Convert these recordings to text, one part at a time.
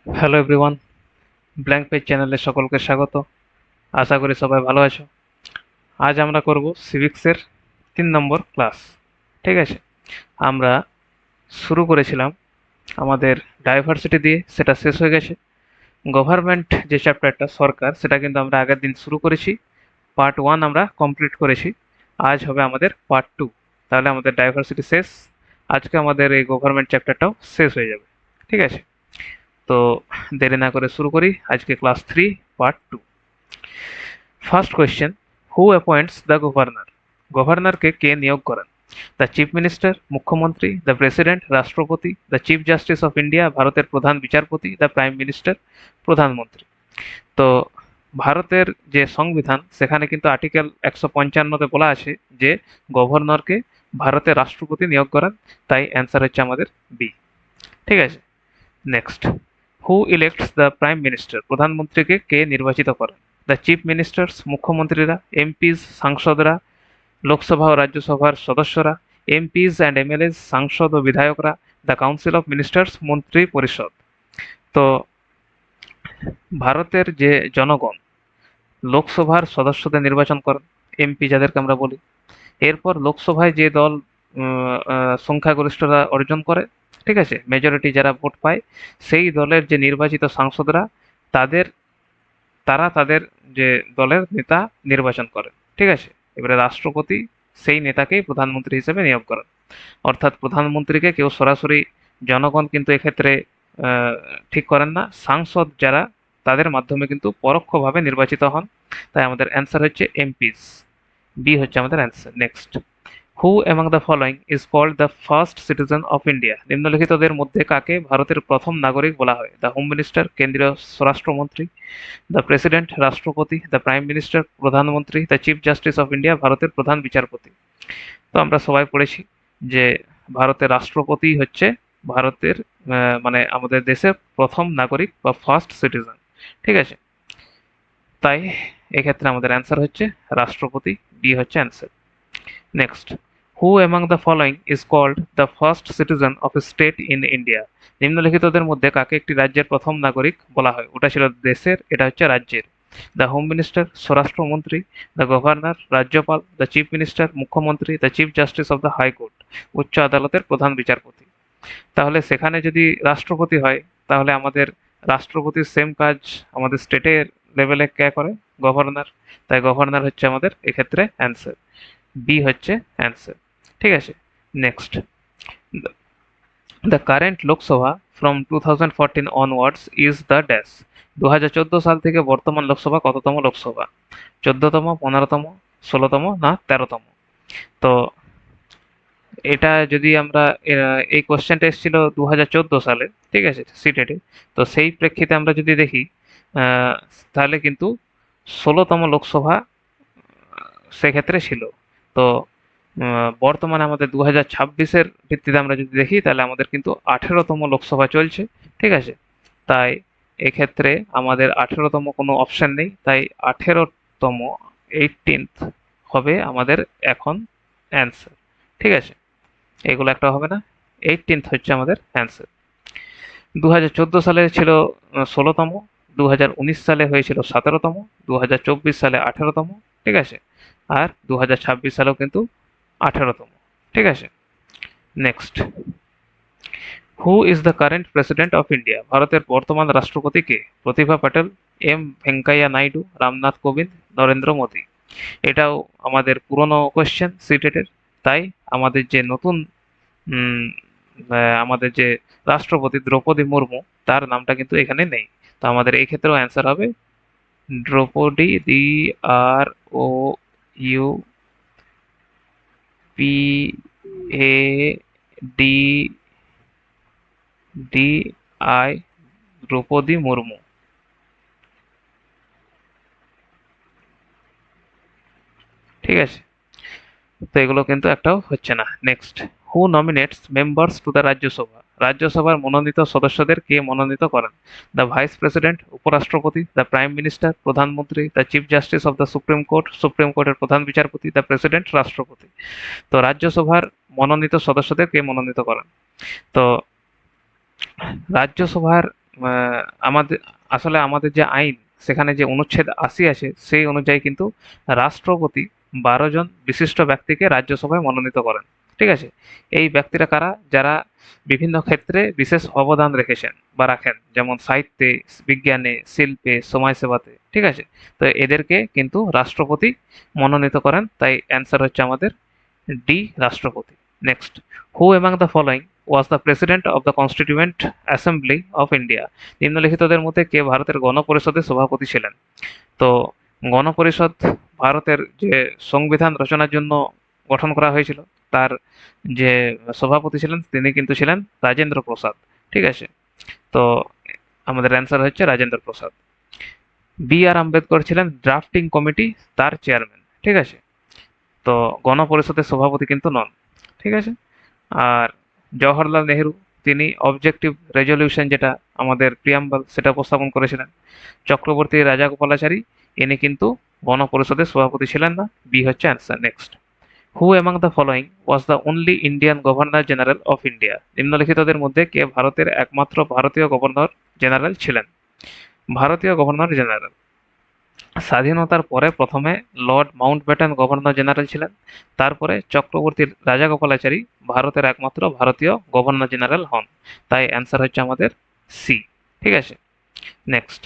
Hello everyone, blank page চ্যানেলে সকলকে স্বাগত। আশা করি সবাই ভালো আছো। আজ আমরা করব সিভিক্সের 3 নম্বর ক্লাস। ঠিক আছে, আমরা শুরু করেছিলাম আমাদের ডাইভার্সিটি দিয়ে, সেটা শেষ হয়ে গেছে। গভর্নমেন্ট যে চ্যাপ্টারটা সরকার, সেটা কিন্তু আমরা আগের দিন শুরু করেছি। পার্ট 1 আমরা কমপ্লিট করেছি। আজ হবে আমাদের পার্ট 2। তাহলে আমাদের ডাইভার্সিটি শেষ। আজকে আমাদের এই গভর্নমেন্ট চ্যাপ্টারটাও শেষ হয়ে যাবে। ঠিক আছে, তো দেরি না করে শুরু করি আজকে class 3 part 2। First question, who appoints the governor? গভর্নরকে কে নিয়োগ করেন? দ্য চিফ মিনিস্টার, মুখ্যমন্ত্রী, দ্য প্রেসিডেন্ট, রাষ্ট্রপতি, the chief justice of India, ভারতের প্রধান বিচারপতি, দ্য প্রাইম মিনিস্টার, প্রধানমন্ত্রী। তো ভারতের যে সংবিধান, সেখানে কিন্তু আর্টিকেল 155-তে বলা আছে যে গভর্নরকে ভারতের রাষ্ট্রপতি নিয়োগ করেন। তাই অ্যান্সার হচ্ছে আমাদের বি। ঠিক আছে, next, who elects the prime minister? প্রধানমন্ত্রীকে কে নির্বাচিত করেন? দ্য চিফ মিনিস্টার্স, মুখ্যমন্ত্রীরা, এমপিস সাংসদরা, লোকসভা ও রাজ্যসভার সদস্যরা, এমপিস অ্যান্ড এমএলএস সাংসদ ও বিধায়করা, দ্য কাউন্সিল অফ মিনিস্টার্স মন্ত্রী পরিষদ। তো ভারতের যে জনগণ লোকসভার সদস্যদের নির্বাচন করেন, এমপি যাদেরকে আমরা বলি। এরপর লোকসভায় যে দল সংখ্যাগরিষ্ঠতা অর্জন করে, ঠিক আছে, মেজরিটি যারা ভোট পায়, সেই দলের যে নির্বাচিত সাংসদরা, তাদের তারা তাদের যে দলের নেতা নির্বাচন করে। ঠিক আছে, এবারে রাষ্ট্রপতি সেই নেতাকেই প্রধানমন্ত্রী হিসেবে নিয়োগ করেন। অর্থাৎ প্রধানমন্ত্রীকে কেউ সরাসরি জনগণ কিন্তু এক্ষেত্রে আহ, ঠিক করেন না, সাংসদ যারা, তাদের মাধ্যমে কিন্তু পরোক্ষভাবে নির্বাচিত হন। তাই আমাদের অ্যান্সার হচ্ছে এমপিস। বি হচ্ছে আমাদের answer. Next, who among the following is called the first citizen of India? নিম্নলিখিতদের মধ্যে কাকে ভারতের প্রথম নাগরিক বলা হয়? দ্য হোম মিনিস্টার, কেন্দ্রীয় স্বরাষ্ট্রমন্ত্রী, দ্য প্রেসিডেন্ট, রাষ্ট্রপতি, দ্য প্রাইম মিনিস্টার, প্রধানমন্ত্রী, the chief justice of India, ভারতের প্রধান বিচারপতি। তো আমরা সবাই পড়েছি যে ভারতের রাষ্ট্রপতি হচ্ছে ভারতের মানে আমাদের দেশের প্রথম নাগরিক বা ফার্স্ট সিটিজেন। ঠিক আছে, তাই এক্ষেত্রে আমাদের অ্যান্সার হচ্ছে রাষ্ট্রপতি। বি হচ্ছে answer. Next, who among the following is called the first citizen of a state in India? নিম্নলিখিতদের মধ্যে কাকে একটি রাজ্যের প্রথম নাগরিক বলা হয়? ওটা ছিল দেশের, এটা হচ্ছে রাজ্যের। দ্য হোম মিনিস্টার, স্বরাষ্ট্রমন্ত্রী, দ্য গভর্নর, রাজ্যপাল, দ্য চিফ মিনিস্টার, মুখ্যমন্ত্রী, the chief justice of the high court, উচ্চ আদালতের প্রধান বিচারপতি। তাহলে সেখানে যদি রাষ্ট্রপতি হয়, তাহলে আমাদের রাষ্ট্রপতির সেম কাজ আমাদের স্টেটের লেভেলে কে করে? গভর্নর। তাই গভর্নর হচ্ছে আমাদের এক্ষেত্রে অ্যান্সার। বি হচ্ছে অ্যান্সার। ঠিক আছে, next, the current Lok Sabha from 2014 onwards is the dash? 2014 সাল থেকে বর্তমান লোকসভা কততম লোকসভা? 14তম, 15তম, 16তম, না 13তম? তো এটা যদি আমরা এই কোশ্চেনটা এসেছিল 2014 সালে, ঠিক আছে, সিটেটে। তো সেই প্রেক্ষিতে আমরা যদি দেখি, আহ, তাহলে কিন্তু 16তম লোকসভা সেক্ষেত্রে ছিল। তো বর্তমানে আমাদের 2026-এর ভিত্তিতে আমরা যদি দেখি, তাহলে আমাদের কিন্তু 18তম লোকসভা চলছে। ঠিক আছে, তাই এক্ষেত্রে আমাদের 18তম কোনো অপশন নেই, তাই 18তম, 18th হবে আমাদের এখন অ্যান্সার। ঠিক আছে, এগুলো একটা হবে না, 18th হচ্ছে আমাদের অ্যান্সার। 2014 সালে ছিল 16তম, 2019 সালে হয়েছিল 17তম, 2024 সালে 18তম। ঠিক আছে, আর 2026 সালেও কিন্তু 18তম। ঠিক আছে, next, who is the current president of India? ভারতের বর্তমান রাষ্ট্রপতি কে? প্রতিভা প্যাটেল, এম ভেঙ্কাইয়া নাইডু, রামনাথ কোবিন্দ, নরেন্দ্র মোদী। এটাও আমাদের পুরনো কোয়েশ্চেন সিটেটের। তাই আমাদের যে নতুন উম, আমাদের যে রাষ্ট্রপতি দ্রৌপদী মুর্মু, তার নামটা কিন্তু এখানে নেই। তো আমাদের এই ক্ষেত্রেও অ্যান্সার হবে দ্রৌপদী, DROPDI, দ্রৌপদী মুর্মু। ঠিক আছে, তো এগুলো কিন্তু একটাও হচ্ছে না। Next, who nominates members to the Rajya Sabha? রাজ্যসভার মনোনীত সদস্যদের কে মনোনীত করেন? দ্য ভাইস প্রেসিডেন্ট, উপরাষ্ট্রপতি, দ্য প্রাইম মিনিস্টার, প্রধানমন্ত্রী, the chief justice of the supreme court, supreme কোর্টের প্রধান বিচারপতি, দ্য প্রেসিডেন্ট, রাষ্ট্রপতি। তো রাজ্যসভার মনোনীত সদস্যদের কে মনোনীত করেন? তো রাজ্যসভার আমাদের আসলে আমাদের যে আইন সেখানে যে অনুচ্ছেদ ৮০ আছে সেই অনুযায়ী কিন্তু রাষ্ট্রপতি ১২ জন বিশিষ্ট ব্যক্তিকে রাজ্যসভায় মনোনীত করেন। ঠিক আছে? এই ব্যক্তিরা কারা? যারা বিভিন্ন ক্ষেত্রে বিশেষ অবদান রেখেছেন বা রাখেন। যেমন সাহিত্যে, বিজ্ঞানে, শিল্পে, সমাজসেবাতে। ঠিক আছে? তো এদেরকে কিন্তু রাষ্ট্রপতি মনোনীত করেন। তাই অ্যান্সার হচ্ছে আমাদের ডি, রাষ্ট্রপতি। Next, who among the following was the president of the constituent assembly of India? নিম্নলিখিতদের মধ্যে কে ভারতের গণপরিষদের সভাপতি ছিলেন? তো গণপরিষদ ভারতের যে সংবিধান রচনার জন্য গঠন করা হয়েছিল, তার যে সভাপতি ছিলেন তিনি কিন্তু ছিলেন রাজেন্দ্র প্রসাদ। ঠিক আছে? তো আমাদের অ্যান্সার হচ্ছে রাজেন্দ্র প্রসাদ। বি আর আম্বেদকর ছিলেন ড্রাফটিং কমিটি তার চেয়ারম্যান। ঠিক আছে? তো গণপরিষদের সভাপতি কিন্তু নন। ঠিক আছে? আর জওহরলাল নেহেরু, তিনি অবজেক্টিভ রেজলিউশন যেটা আমাদের প্রিয়াম্বল সেটা উপস্থাপন করেছিলেন। চক্রবর্তী রাজাগোপালাচারী, ইনি কিন্তু গণপরিষদের সভাপতি ছিলেন না। বি হচ্ছে answer. Next, who among the following was the only Indian governor general of India? নিম্নলিখিতদের মধ্যে কে ভারতের একমাত্র ভারতীয় গভর্নর জেনারেল ছিলেন? ভারতীয় গভর্নর জেনারেল স্বাধীনতার পরে প্রথমে লর্ড মাউন্টব্যাটেন গভর্নর জেনারেল ছিলেন। তারপরে চক্রবর্তী রাজাগোপালাচারী ভারতের একমাত্র ভারতীয় গভর্নর জেনারেল হন। তাই অ্যান্সার হচ্ছে আমাদের সি। ঠিক আছে? Next,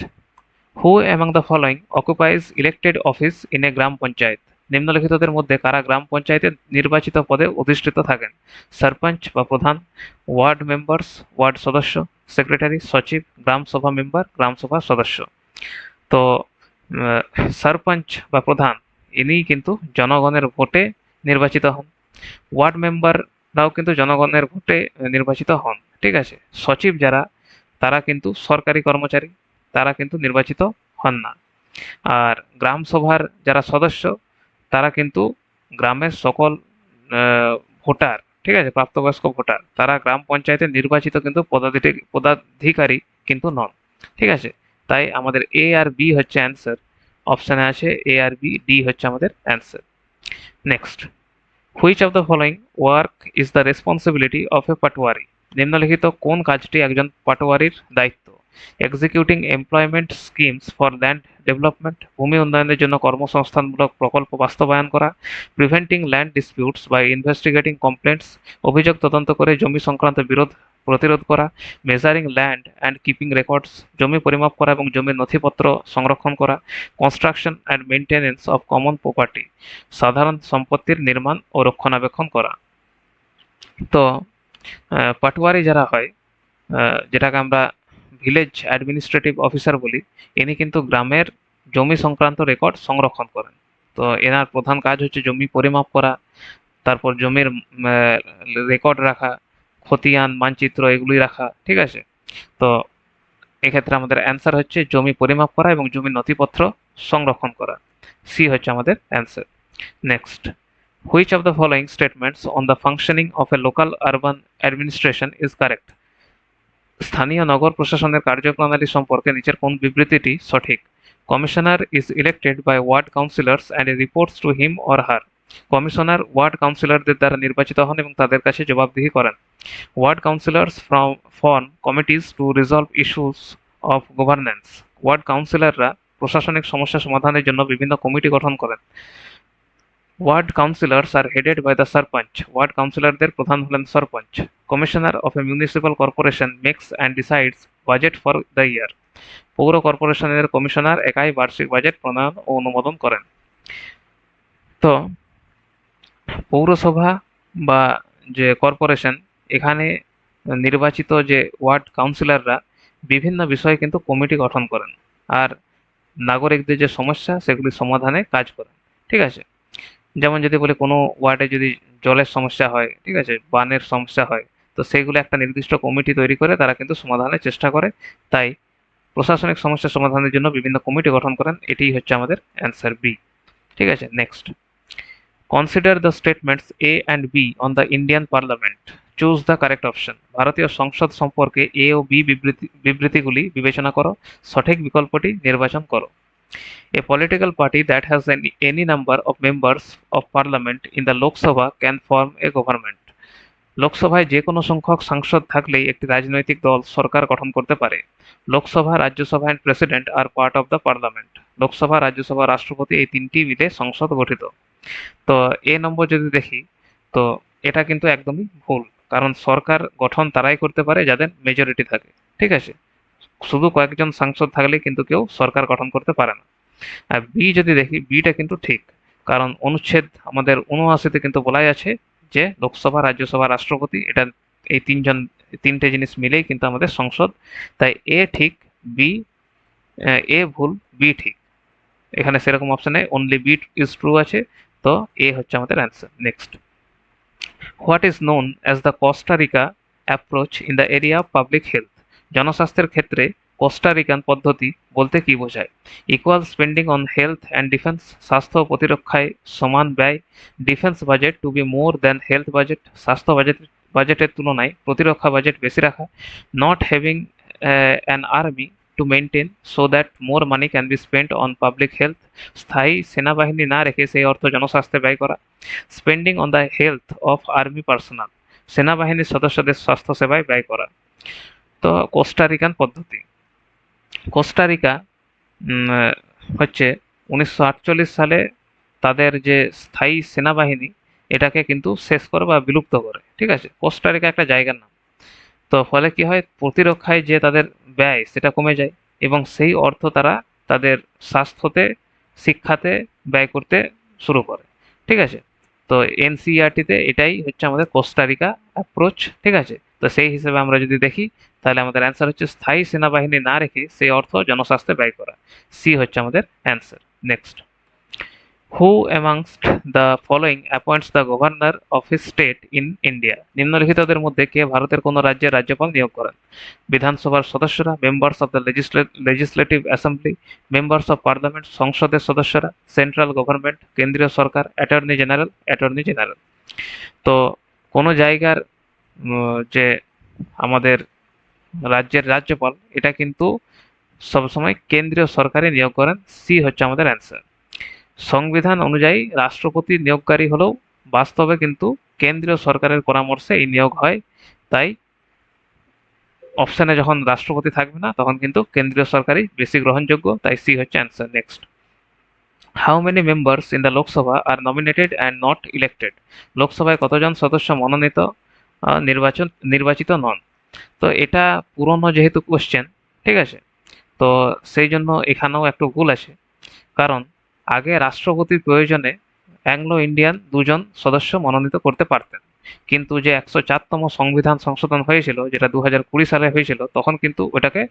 who among the following occupies elected office in a gram panchayat? নিম্নলিখিতদের মধ্যে কারা গ্রাম পঞ্চায়েতে নির্বাচিত পদে অধিষ্ঠিত থাকেন? সরপঞ্চ বা প্রধান, ওয়ার্ড মেম্বার্স ওয়ার্ড সদস্য, সেক্রেটারি, সচিব, গ্রাম সভা মেম্বার, গ্রাম সভা সদস্য। তো সরপঞ্চ বা প্রধান ইনিই কিন্তু জনগণের ভোটে নির্বাচিত হন। ওয়ার্ড মেম্বাররাও কিন্তু জনগণের ভোটে নির্বাচিত হন। ঠিক আছে? সচিব যারা, তারা কিন্তু সরকারি কর্মচারী, তারা কিন্তু নির্বাচিত হন না। আর গ্রাম সভার যারা সদস্য, তারা কিন্তু গ্রামের সকল ভোটার, ঠিক আছে, প্রাপ্তবয়স্ক ভোটার, তারা গ্রাম পঞ্চায়েতে নির্বাচিত কিন্তু পদাধিকারী কিন্তু নন। ঠিক আছে? তাই আমাদের এ আর বি হচ্ছে অ্যান্সার। অপশানে আছে এ আর বি, ডি হচ্ছে আমাদের answer. Next, which of the following work is the responsibility of a patwari? নিম্নলিখিত কোন কাজটি একজন পাটোয়ারির দায়িত্ব? Executing employment schemes for land development, ভূমি উন্নয়নের জন্য কর্মসংস্থানমূলক প্রকল্প বাস্তবায়ন করা, preventing land disputes by investigating complaints, অভিযোগ তদন্ত করে জমি সংক্রান্ত বিরোধ প্রতিরোধ করা, measuring land and keeping records, জমি পরিমাপ করা এবং জমির নথিপত্র সংরক্ষণ করা, construction and maintenance of common property, সাধারণ সম্পত্তির নির্মাণ ও রক্ষণাবেক্ষণ করা। তো পাটওয়ারি যারা হয়, যেটাকে আমরা ভিলেজ অ্যাডমিনিস্ট্রেটিভ অফিসার বলি, ইনি কিন্তু গ্রামের জমি সংক্রান্ত রেকর্ড সংরক্ষণ করেন। তো এনার প্রধান কাজ হচ্ছে জমি পরিমাপ করা, তারপর জমির রেকর্ড রাখা, খতিয়ান, মানচিত্র এগুলি রাখা। ঠিক আছে? তো এক্ষেত্রে আমাদের অ্যান্সার হচ্ছে জমি পরিমাপ করা এবং জমির নথিপত্র সংরক্ষণ করা। সি হচ্ছে আমাদের answer. Next, which of the following statements on the functioning of a local urban administration is correct? স্থানীয় নগর প্রশাসনের কার্যপ্রণালী সম্পর্কে নিচের কোন বিবৃতিটি সঠিক? Commissioner is elected by ward councillors and reports to him or her. Commissioner ward কাউন্সিলরদের দ্বারা নির্বাচিত হন এবং তাদের কাছে জবাবদিহি করেন। Ward councillors form committees to resolve issues of governance. Ward কাউন্সিলররা প্রশাসনিক সমস্যা সমাধানের জন্য বিভিন্ন কমিটি গঠন করেন। Ward councillors are headed by the sarpanch. Ward কাউন্সিলরদের প্রধান হলেন sarpanch. Commissioner of a municipal corporation makes and decides budget for the year. পৌর কর্পোরেশনের কমিশনার একাই বার্ষিক বাজেট প্রণয়ন ও অনুমোদন করেন। তো পৌরসভা বা যে কর্পোরেশন, এখানে নির্বাচিত যে ওয়ার্ড কাউন্সিলররা বিভিন্ন বিষয়ে কিন্তু কমিটি গঠন করেন আর নাগরিকদের যে সমস্যা সেগুলি সমাধানে কাজ করেন। ঠিক আছে? যেমন যদি বলি কোনো ওয়ার্ডে যদি জলের সমস্যা হয়, ঠিক আছে, বানের সমস্যা হয়, তো সেগুলো একটা নির্দিষ্ট কমিটি তৈরি করে তারা কিন্তু সমাধানের চেষ্টা করে। তাই প্রশাসনিক সমস্যা সমাধানের জন্য বিভিন্ন কমিটি গঠন করেন। এটিই হচ্ছে আমাদের অ্যান্সার বি। ঠিক আছে? Next, consider the statements A and B on the Indian parliament, choose the correct option. ভারতীয় সংসদ সম্পর্কে এ ও বি বিবৃতিগুলি বিবেচনা করো, সঠিক বিকল্পটি নির্বাচন করো। A political party that has any number of members of parliament in the Lok Sabha can form a government. লোকসভায় যে কোনো সংখ্যক সাংসদ থাকলেই একটি রাজনৈতিক দল সরকার গঠন করতে পারে। Lok Sabha, Rajya Sabha and president are part of the parliament. Lok Sabha, Rajya Sabha, রাষ্ট্রপতি এই তিনটি মিলে সংসদ গঠিত। তো এ নম্বর যদি দেখি, তো এটা কিন্তু একদমই ভুল। কারণ সরকার গঠন তারাই করতে পারে যাদের মেজরিটি থাকে। ঠিক আছে? শুধু কয়েকজন সাংসদ থাকলেই কিন্তু কেউ সরকার গঠন করতে পারে না। আর বি যদি দেখি, বিটা কিন্তু ঠিক। কারণ অনুচ্ছেদ আমাদের ৭৯-তে কিন্তু বলাই আছে যে লোকসভা, রাজ্যসভা, রাষ্ট্রপতি এটা এই তিনটে জিনিস মিলেই কিন্তু আমাদের সংসদ। তাই এ ঠিক, বি এ ভুল, বি ঠিক। এখানে সেরকম অপশন নেই, অনলি বি ইজ ট্রু আছে। তো এ হচ্ছে আমাদের answer. Next, what is known as the Costa Rica approach in the area of public health? জনস্বাস্থ্যের ক্ষেত্রে কোস্টারিকান পদ্ধতি বলতে কি বোঝায়? Equal spending on health and defence, স্বাস্থ্য ও প্রতিরক্ষায় সমান ব্যয়, defence budget to be more than health budget, স্বাস্থ্য বাজেটের তুলনায় প্রতিরক্ষা বাজেট বেশি রাখা, not having an army to maintain so that more money can be spent on public health, স্থায়ী সেনাবাহিনী না রেখে সেই অর্থ জনস্বাস্থ্যে ব্যয় করা, spending on the health of army personal, সেনাবাহিনীর সদস্যদের স্বাস্থ্যসেবায় ব্যয় করা। তো কোস্টারিকান পদ্ধতি, কোস্টারিকা হচ্ছে ১৯৪৮ সালে তাদের যে স্থায়ী সেনাবাহিনী এটাকে কিন্তু শেষ করে বা বিলুপ্ত করে। ঠিক আছে? কোস্টারিকা একটা জায়গার নাম। তো ফলে কি হয়, প্রতিরক্ষায় যে তাদের ব্যয় সেটা কমে যায় এবং সেই অর্থ তারা তাদের স্বাস্থ্যতে, শিক্ষাতে ব্যয় করতে শুরু করে। ঠিক আছে? তো এনসিইআরটিতে এটাই হচ্ছে আমাদের কোস্টারিকা অ্যাপ্রোচ। ঠিক আছে? তো সেই হিসেবে আমরা যদি দেখি, তাহলে আমাদের অ্যান্সার হচ্ছে স্থায়ী সেনাবাহিনী না রেখে সেই অর্থ জনস্বাস্থ্যে ব্যয় করা। সি হচ্ছে আমাদের answer. Next, who amongst the following appoints the governor of his state in India? নিম্নলিখিতদের মধ্যে কে ভারতের কোন রাজ্যের রাজ্যপাল নিয়োগ করেন? বিধানসভার সদস্যরা, members of the legislative assembly, members of parliament সংসদের সদস্যরা, সেন্ট্রাল গভর্নমেন্ট কেন্দ্রীয় সরকার, অ্যাটর্নি জেনারেল। তো কোনো জায়গার যে আমাদের রাজ্যের রাজ্যপাল এটা কিন্তু সবসময় কেন্দ্রীয় সরকারই নিয়োগ করেন। সি হচ্ছে আমাদের অ্যান্সার। সংবিধান অনুযায়ী রাষ্ট্রপতি নিয়োগকারী হলেও বাস্তবে কিন্তু কেন্দ্রীয় সরকারের পরামর্শে এই নিয়োগ হয়। তাই অপশনে যখন রাষ্ট্রপতি থাকবে না তখন কিন্তু কেন্দ্রীয় সরকারই বেশি গ্রহণযোগ্য। তাই সি হচ্ছে answer. Next, how many members in the Lok Sabha are nominated and not elected? লোকসভায় কতজন সদস্য মনোনীত নির্বাচিত নন? তো এটা পুরনো যেহেতু কোশ্চেন, ঠিক আছে, তো সেই জন্য এখানেও একটু ভুল আছে। কারণ আগে রাষ্ট্রপতির প্রয়োজনে অ্যাংলো ইন্ডিয়ান দুজন সদস্য মনোনীত করতে পারতেন, কিন্তু যে ১০৪তম সংবিধান সংশোধন হয়েছিল যেটা ২০২০ সালে হয়েছিল তখন কিন্তু ওটাকে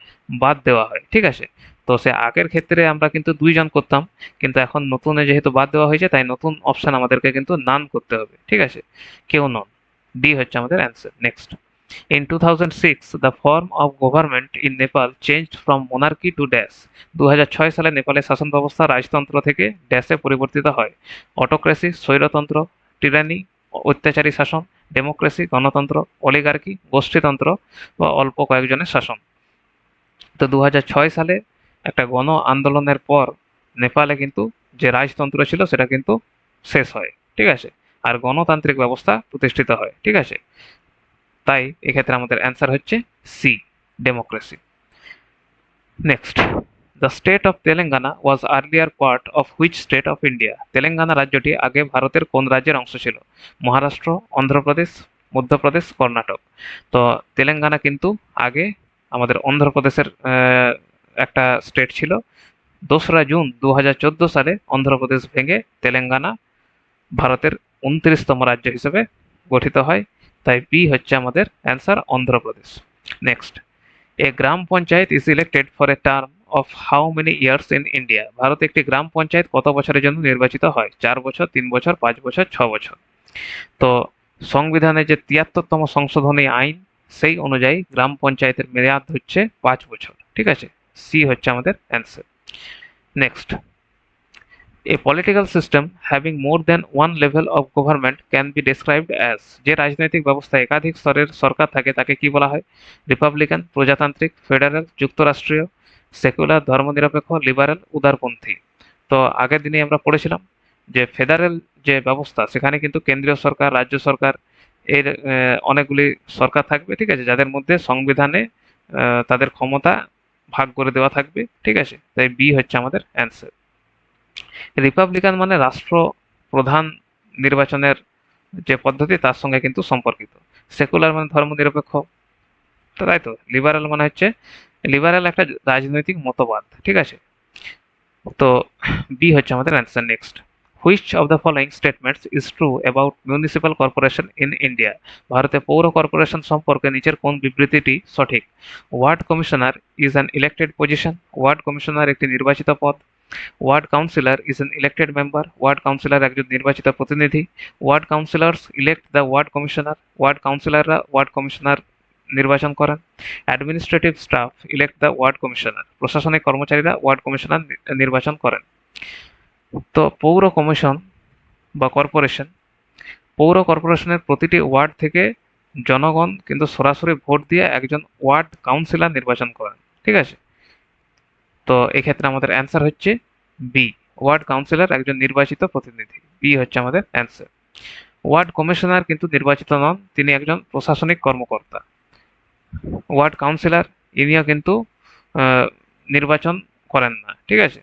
বাদ দেওয়া হয়। ঠিক আছে? তো সে আগের ক্ষেত্রে আমরা কিন্তু ২ জন করতাম, কিন্তু এখন নতুনে যেহেতু বাদ দেওয়া হয়েছে তাই নতুন অপশন আমাদেরকে কিন্তু নান করতে হবে। ঠিক আছে? কেউ নন। ডি হচ্ছে আমাদের answer. Next, in 2006 the form of government in Nepal changed from monarchy to dash। ২০০৬ সালে নেপালের শাসন ব্যবস্থা রাজতন্ত্র থেকে ড্যাশে পরিবর্তিত হয়। অটোক্রেসি স্বৈরতন্ত্র, টিরানি অত্যাচারী শাসন, ডেমোক্রেসি গণতন্ত্র, অলিগার্কি গোষ্ঠীতন্ত্র বা অল্প কয়েকজনের শাসন। তো ২০০৬ সালে একটা গণ আন্দোলনের পর নেপালে কিন্তু যে রাজতন্ত্র ছিল সেটা কিন্তু শেষ হয়। ঠিক আছে? আর গণতান্ত্রিক ব্যবস্থা প্রতিষ্ঠিত হয়। ঠিক আছে? তাই এক্ষেত্রে আমাদের অ্যান্সার হচ্ছে C, democracy. Next, the state of Telangana was earlier part of which state of India? Telangana রাজ্যটি আগে ভারতের কোন রাজ্যের অংশ ছিল? মহারাষ্ট্র, অন্ধ্রপ্রদেশ, মধ্যপ্রদেশ, কর্ণাটক। তো তেলেঙ্গানা কিন্তু আগে আমাদের অন্ধ্রপ্রদেশের একটা স্টেট ছিল। ২রা জুন ২০১৪ সালে অন্ধ্রপ্রদেশ ভেঙে তেলেঙ্গানা ভারতের ২৯তম রাজ্য হিসেবে গঠিত হয়। তাই বি হচ্ছে আমাদের answer, Andhra Pradesh. Next, A gram panchayat is elected for a term of how many years in India? ভারতে একটি গ্রাম পঞ্চায়েত কত বছরের জন্য নির্বাচিত হয়? ৪ বছর, ৩ বছর, ৫ বছর, ৬ বছর। তো সংবিধানের যে ৭৩তম সংশোধনী আইন সেই অনুযায়ী গ্রাম পঞ্চায়েতের মেয়াদ হচ্ছে ৫ বছর। ঠিক আছে? সি হচ্ছে আমাদের answer. Next, a political system having more than one level of government can be described as? যে রাজনৈতিক ব্যবস্থায় একাধিক স্তরের সরকার থাকে তাকে কি বলা হয়? রিপাবলিকান, প্রজাতান্ত্রিক, ফেডারেল, যুক্তরাষ্ট্রীয়, সেকুলার, ধর্মনিরপেক্ষ, লিবারেল, উদারপন্থী। তো আগের দিনে আমরা পড়েছিলাম যে ফেডারেল যে ব্যবস্থা সেখানে কিন্তু কেন্দ্রীয় সরকার, রাজ্য সরকার এর অনেকগুলি সরকার থাকবে, ঠিক আছে, যাদের মধ্যে সংবিধানে তাদের ক্ষমতা ভাগ করে দেওয়া থাকবে, ঠিক আছে, তাই বি হচ্ছে আমাদের অ্যান্সার। রিপাবলিকান মানে রাষ্ট্র প্রধান নির্বাচনের যে পদ্ধতি তার সঙ্গে কিন্তু সম্পর্কিত। সেকুলার মানে ধর্মনিরপেক্ষ, তাই তো। লিবারাল মানে হচ্ছে, লিবারাল একটা রাজনৈতিক মতবাদ, ঠিক আছে। তো বি হচ্ছে আমাদের answer. Next, which of the following statements is true about municipal corporation in India? ভারতে পৌর কর্পোরেশন সম্পর্কে নিচের কোন বিবৃতিটি সঠিক? Ward commissioner is an elected position. Ward commissioner একটি নির্বাচিত পদ। Ward councillor is an elected member. Ward councillor একজন নির্বাচিত প্রতিনিধি। Ward councillors elect the ward commissioner. Ward কাউন্সিলররা ওয়ার্ড কমিশনার নির্বাচন করেন। Administrative staff elect the ward commissioner. প্রশাসনিক কর্মচারীরা ওয়ার্ড কমিশনার নির্বাচন করেন। তো পৌর কমিশন বা কর্পোরেশন, পৌর কর্পোরেশনের প্রতিটি ওয়ার্ড থেকে জনগণ কিন্তু সরাসরি ভোট দিয়ে একজন ওয়ার্ড কাউন্সিলর নির্বাচন করেন, ঠিক আছে। তো এক্ষেত্রে আমাদের অ্যান্সার হচ্ছে বি, ওয়ার্ড কাউন্সিলর একজন নির্বাচিত প্রতিনিধি। বি হচ্ছে আমাদের অ্যান্সার। ওয়ার্ড কমিশনার কিন্তু নির্বাচিত নন, তিনি একজন প্রশাসনিক কর্মকর্তা। ওয়ার্ড কাউন্সিলর ইনিও কিন্তু নির্বাচন করেন না, ঠিক আছে।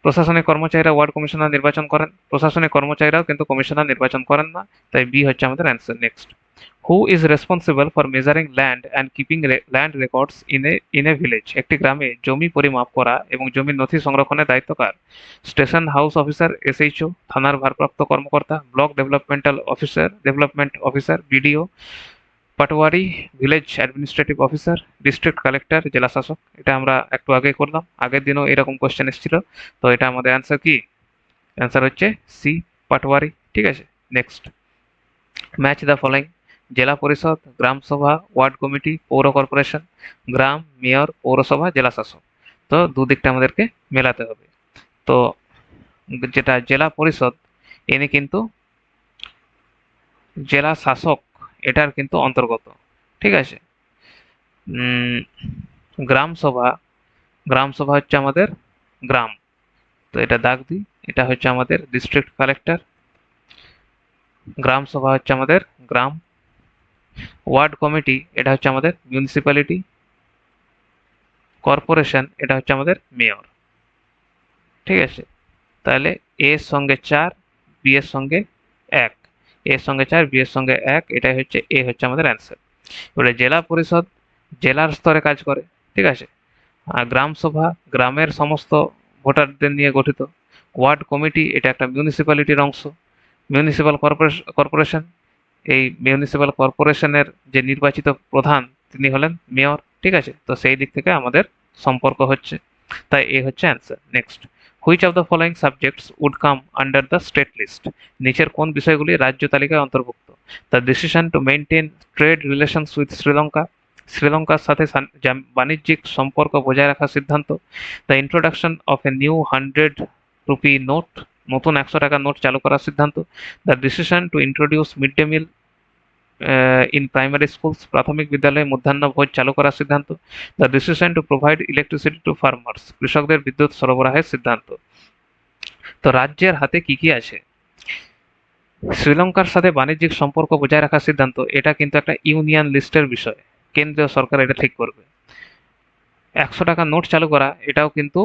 প্রশাসনিক কর্মচারীরা ওয়ার্ড কমিশনার নির্বাচন করেন, প্রশাসনিক কর্মচারীরাও কিন্তু কমিশনার নির্বাচন করেন না, তাই বি হচ্ছে আমাদের answer. Next, who is responsible for measuring land and keeping land records in a village? একটি গ্রামে জমি পরিমাপ করা এবং জমির নথি সংরক্ষণের দায়িত্ব কার? স্টেশন হাউস অফিসার, এসএইচও, থানার ভারপ্রাপ্ত কর্মকর্তা, block development officer, BDO, patwari, village administrative officer, district collector, জেলা শাসক। এটা আমরা একটু আগে করলাম, আগের দিনও এরকম কোশ্চেন এসেছিল। তো এটা আমাদের অ্যান্সার কি? অ্যান্সার হচ্ছে সি, পাটোয়ারি, ঠিক আছে। নেক্সট, ম্যাচ দ্য ফলোইং: জেলা পরিষদ, গ্রাম সভা, ওয়ার্ড কমিটি, পৌর কর্পোরেশন, গ্রাম, মেয়র, পৌরসভা, জেলা শাসক। তো দুদিকটা আমাদেরকে মেলাতে হবে। তো যেটা জেলা পরিষদ, ইনি কিন্তু জেলা শাসক এটার কিন্তু অন্তর্গত, ঠিক আছে। উম, গ্রাম সভা, গ্রাম সভা হচ্ছে আমাদের গ্রাম, তো এটা দাগ দিই, এটা হচ্ছে আমাদের ডিস্ট্রিক্ট কালেক্টর। গ্রাম সভা হচ্ছে আমাদের গ্রাম। ওয়ার্ড কমিটি এটা হচ্ছে আমাদের মিউনিসিপ্যালিটি। কর্পোরেশন এটা হচ্ছে আমাদের মেয়র, ঠিক আছে। তাহলে এ এর সঙ্গে 4, বি এর সঙ্গে 1, এ এর সঙ্গে 4, বি এর সঙ্গে 1, এটাই হচ্ছে এ হচ্ছে আমাদের অ্যান্সার। এবারে জেলা পরিষদ জেলার স্তরে কাজ করে, ঠিক আছে। আর গ্রাম সভা গ্রামের সমস্ত ভোটারদের নিয়ে গঠিত। ওয়ার্ড কমিটি এটা একটা মিউনিসিপ্যালিটির অংশ। মিউনিসিপ্যাল কর্পোরেশন, এই মিউনিসিপ্যাল কর্পোরেশনের যে নির্বাচিত প্রধান তিনি হলেন মেয়র, ঠিক আছে। তো সেই দিক থেকে আমাদের সম্পর্ক হচ্ছে, তাই এ হচ্ছে answer. Next, which of the following subjects would come under the state list? নিচের কোন বিষয়গুলি রাজ্য তালিকায় অন্তর্ভুক্ত? The decision to maintain trade relations with Sri Lanka, শ্রীলঙ্কার সাথে বাণিজ্যিক সম্পর্ক বজায় রাখার সিদ্ধান্ত। The introduction of a new 100 rupee note, নতুন 100 টাকার নোট চালু করার সিদ্ধান্ত। The decision to introduce mid day meal in primary schools, প্রাথমিক বিদ্যালয়ে মধ্যাহ্ন ভোজ চালু করার সিদ্ধান্ত। The decision to provide electricity to farmers, কৃষকদের বিদ্যুৎ সরবরাহের সিদ্ধান্ত। তো রাজ্যের হাতে কি কি আছে? শ্রীলঙ্কার সাথে বাণিজ্যিক সম্পর্ক বজায় রাখার সিদ্ধান্ত, এটা কিন্তু একটা ইউনিয়ন লিস্টের বিষয়, কেন্দ্রীয় সরকার এটা ঠিক করবে। 100 টাকার নোট চালু করা এটাও কিন্তু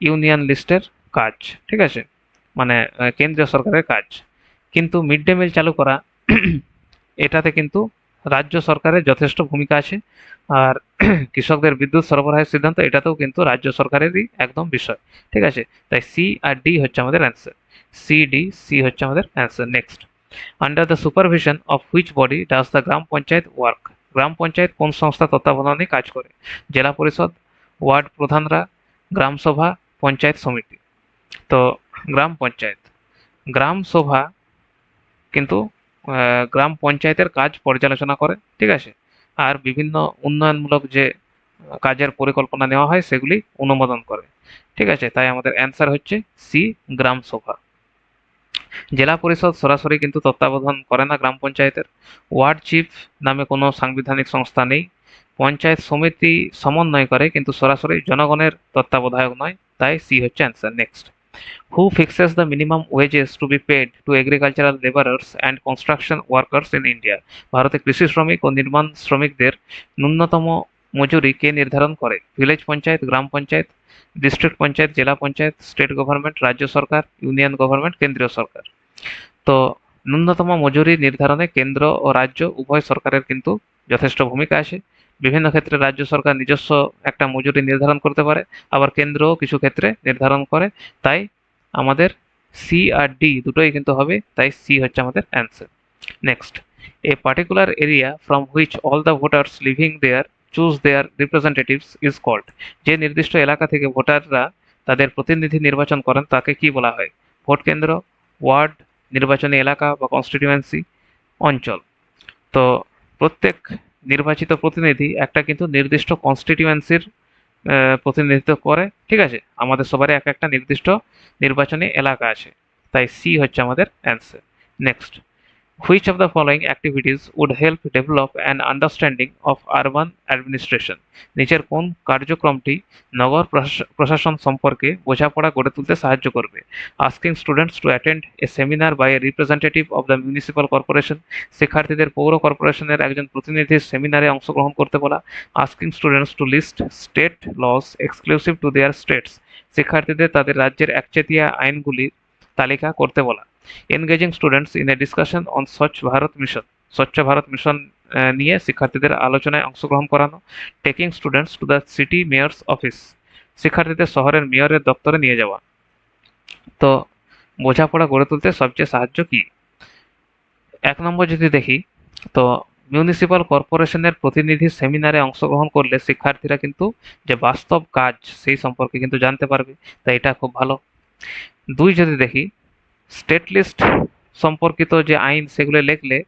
ইউনিয়ন লিস্টের কাজ, ঠিক আছে, মানে কেন্দ্রীয় সরকারের কাজ। কিন্তু মিড ডে মিল চালু করা এটাতে কিন্তু রাজ্য সরকারের যথেষ্ট ভূমিকা আছে। আর কৃষকদের বিদ্যুৎ সরবরাহের সিদ্ধান্ত এটাতেও কিন্তু রাজ্য সরকারেরই একদম বিষয়, ঠিক আছে। তাই সি আর ডি হচ্ছে আমাদের অ্যান্সার। সি হচ্ছে আমাদের answer. Next, under the supervision of which body does the gram panchayat work? গ্রাম পঞ্চায়েত কোন সংস্থা তত্ত্বাবধানে কাজ করে? জেলা পরিষদ, ওয়ার্ড প্রধানরা, গ্রাম সভা, পঞ্চায়েত সমিতি। তো গ্রাম পঞ্চায়েত, গ্রাম সভা কিন্তু গ্রাম পঞ্চায়েতের কাজ পর্যালোচনা করে, ঠিক আছে। আর বিভিন্ন উন্নয়নমূলক যে কাজের পরিকল্পনা নেওয়া হয় সেগুলি অনুমোদন করে, ঠিক আছে। তাই আমাদের অ্যান্সার হচ্ছে সি, গ্রাম সভা। জেলা পরিষদ সরাসরি কিন্তু তত্ত্বাবধান করে না গ্রাম পঞ্চায়েতের। ওয়ার্ড চিফ নামে কোনো সাংবিধানিক সংস্থা নেই। পঞ্চায়েত সমিতি সমন্বয় করে কিন্তু সরাসরি জনগণের তত্ত্বাবধায়ক নয়, তাই সি হচ্ছে answer. Next, Who fixes the minimum wages to be paid to agricultural laborers and construction workers in India? ভারতে কৃষি শ্রমিক ও নির্মাণ শ্রমিকদের ন্যূনতম মজুরি কে নির্ধারণ করে? ভিলেজ পঞ্চায়েত, গ্রাম পঞ্চায়েত, ডিস্ট্রিক্ট পঞ্চায়েত, জেলা পঞ্চায়েত, স্টেট গভর্নমেন্ট, রাজ্য সরকার, ইউনিয়ন গভর্নমেন্ট, কেন্দ্রীয় সরকার। তো ন্যূনতম মজুরি নির্ধারণে কেন্দ্র ও রাজ্য উভয় সরকারের কিন্তু যথেষ্ট ভূমিকা আছে। বিভিন্ন ক্ষেত্রে রাজ্য সরকার নিজস্ব একটা মজুরি নির্ধারণ করতে পারে, আবার কেন্দ্রও কিছু ক্ষেত্রে নির্ধারণ করে। তাই আমাদের সি আর ডি দুটোই কিন্তু হবে, তাই সি হচ্ছে আমাদের answer. Next, a particular area from which all the voters living there choose their representatives is called. যে নির্দিষ্ট এলাকা থেকে ভোটাররা তাদের প্রতিনিধি নির্বাচন করেন তাকে কি বলা হয়? ভোট কেন্দ্র, ওয়ার্ড, নির্বাচনী এলাকা বা কনস্টিটিউয়েন্সি, অঞ্চল। তো প্রত্যেক নির্বাচিত প্রতিনিধি একটা কিন্তু নির্দিষ্ট কনস্টিটিউয়েন্সির প্রতিনিধিত্ব করে, ঠিক আছে? আমাদের সবারই এক একটা নির্দিষ্ট নির্বাচনী এলাকা আছে, তাই সি হচ্ছে আমাদের answer. Next, which of the following activities would help develop an understanding of urban administration? নিচের কোন কার্যক্রমটি নগর প্রশাসন সম্পর্কে বোঝাপড়া গড়ে তুলতে সাহায্য করবে? Asking students to attend a seminar by a representative of the municipal corporation, শিক্ষার্থীদের পৌর কর্পোরেশনের একজন প্রতিনিধির সেমিনারে অংশগ্রহণ করতে বলা। Asking students to list state laws exclusive to their states, শিক্ষার্থীদের তাদের রাজ্যের একচেটিয়া আইনগুলির তালিকা করতে বলা। Engaging students in a discussion on স্বচ্ছ ভারত মিশন, স্বচ্ছ ভারত মিশন নিয়ে শিক্ষার্থীদের আলোচনায় অংশগ্রহণ করানো। Taking students to the city mayors office, শিক্ষার্থীদের শহরের মেয়রের দপ্তরে নিয়ে যাওয়া। তো বোঝাপড়া গড়ে তুলতে সবচেয়ে সাহায্য কি? এক নম্বর যদি দেখি, তো মিউনিসিপাল কর্পোরেশনের প্রতিনিধি সেমিনারে অংশগ্রহণ করলে শিক্ষার্থীরা কিন্তু যে বাস্তব কাজ সেই সম্পর্কে কিন্তু জানতে পারবে, তাই এটা খুব ভালো। দুই যদি দেখি, স্টেট লিস্ট সম্পর্কিত যে আইন সেগুলো লিখলে